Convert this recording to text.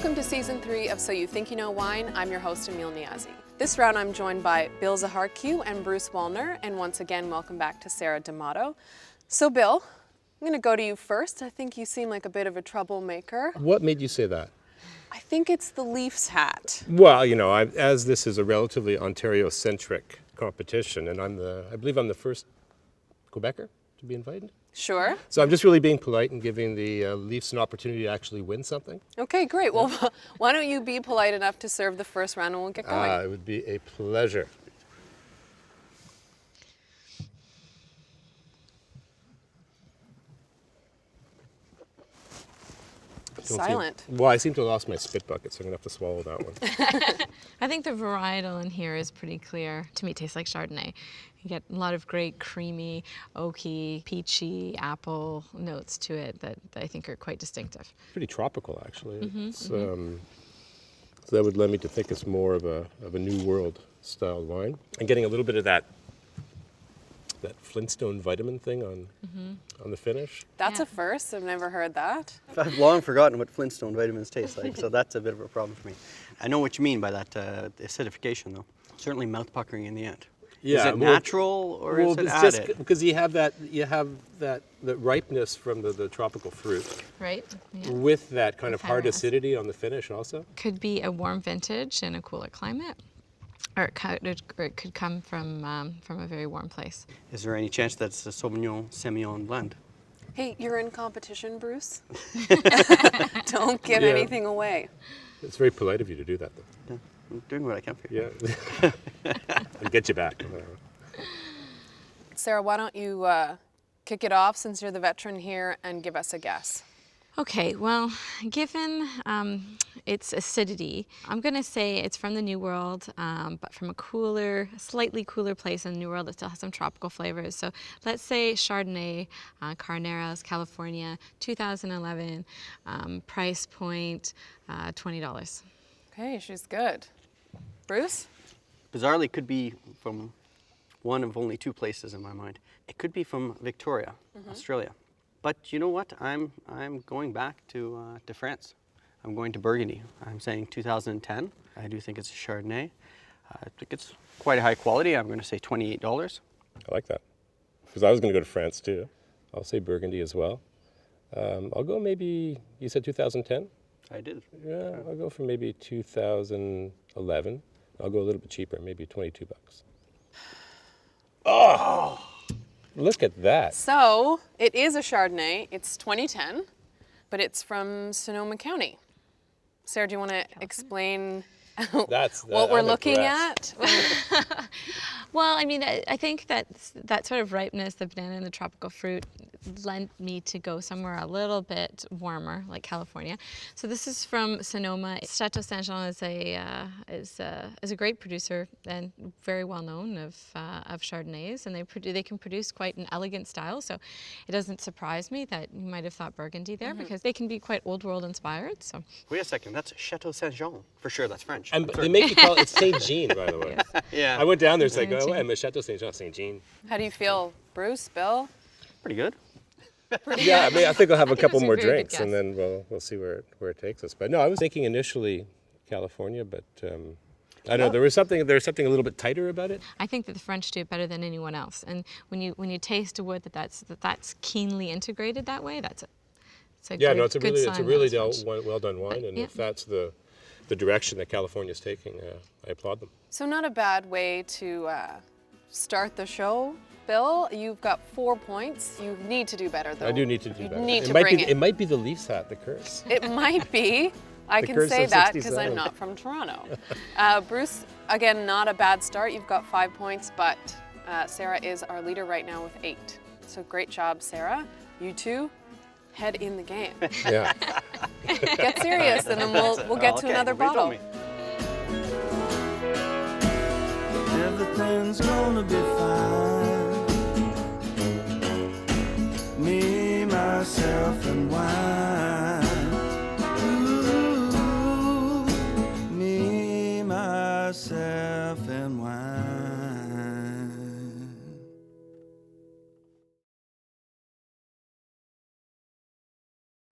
Welcome to Season 3 of So You Think You Know Wine. I'm your host, Emil Niazi. This round I'm joined by Bill Zacharkiw and Bruce Wallner, and once again, welcome back to Sara D'Amato. So Bill, I'm going to go to you first. I think you seem like a bit of a troublemaker. What made you say that? I think it's the Leafs hat. Well, you know, as this is a relatively Ontario-centric competition, and I believe I'm the first Quebecer to be invited. Sure. So I'm just really being polite and giving the Leafs an opportunity to actually win something. Okay, great. Well, why don't you be polite enough to serve the first round and we'll get going. It would be a pleasure. Silent. Well, I seem to have lost my spit bucket, so I'm going to have to swallow that one. I think the varietal in here is pretty clear. To me, it tastes like Chardonnay. You get a lot of great creamy, oaky, peachy, apple notes to it that I think are quite distinctive. Pretty tropical, actually. So that would lead me to think it's more of a New World style wine. I'm getting a little bit of that Flintstone vitamin thing on the finish. That's a first. I've never heard that. I've long forgotten what Flintstone vitamins taste like, so that's a bit of a problem for me. I know what you mean by that acidification, though. Certainly mouth puckering in the end. Yeah, is it natural or is it added? Just because you have that ripeness from the tropical fruit, Right? Yeah. with that kind of hard Harris. acidity on the finish also. Could be a warm vintage in a cooler climate. Or it could come from a very warm place. Is there any chance that's a Sauvignon Semillon blend? Hey, you're in competition, Bruce. Don't give Yeah. anything away. It's very polite of you to do that, though. Yeah, I'm doing what I can for you. Yeah, I'll get you back. Sara, why don't you kick it off since you're the veteran here and give us a guess? Okay, well, given its acidity, I'm going to say it's from the New World, but from a slightly cooler place in the New World that still has some tropical flavors. So let's say Chardonnay, Carneros, California, 2011, price point $20. Okay, she's good. Bruce? Bizarrely, it could be from one of only two places in my mind. It could be from Victoria, Australia. But you know what? I'm going back to France. I'm going to Burgundy. I'm saying 2010. I do think it's a Chardonnay. I think it's quite a high quality. I'm going to say $28. I like that. Because I was going to go to France, too. I'll say Burgundy as well. I'll go maybe, you said 2010? I did. Yeah, I'll go for maybe 2011. I'll go a little bit cheaper, maybe $22. Oh! Look at that. So, it is a Chardonnay. It's 2010, but it's from Sonoma County. Sara, do you want to explain what we're looking at? Well, I mean, I think that sort of ripeness, the banana and the tropical fruit, lent me to go somewhere a little bit warmer, like California. So this is from Sonoma. Chateau is a great producer and very well known of Chardonnays, and they can produce quite an elegant style. So it doesn't surprise me that you might have thought Burgundy there because they can be quite old world inspired. So Wait a second, that's Chateau Saint-Jean. For sure, that's French. And they make you call it Saint Jean, by the way. Yeah. I went down there, it's like, oh, I'm a Chateau Saint-Jean, Saint Jean. How do you feel, Bruce, Bill? Pretty good. Yeah, I mean, I think I'll have a couple that's a more very good drinks, and guess. then we'll see where it takes us. But no, I was thinking initially California, but I don't know. There was something a little bit tighter about it. I think that the French do it better than anyone else. And when you taste a wood that's keenly integrated that way, it's a Yeah, good, no, it's a good really sign well that's French. done wine, and Yeah. if that's the direction that California's taking, I applaud them. So not a bad way to start the show. Bill, you've got 4 points. You need to do better, though. I do need to do You better. need it to might bring be, it. It might be the Leafs hat, the curse. It might be. I The can curse say of that because I'm 67. not from Toronto. Bruce, again, not a bad start. You've got 5 points, but Sara is our leader right now with 8. So great job, Sara. You two, head in the game. Yeah. Get serious, and then we'll get to Okay, another nobody bottle. told me. Everything's gonna be fine.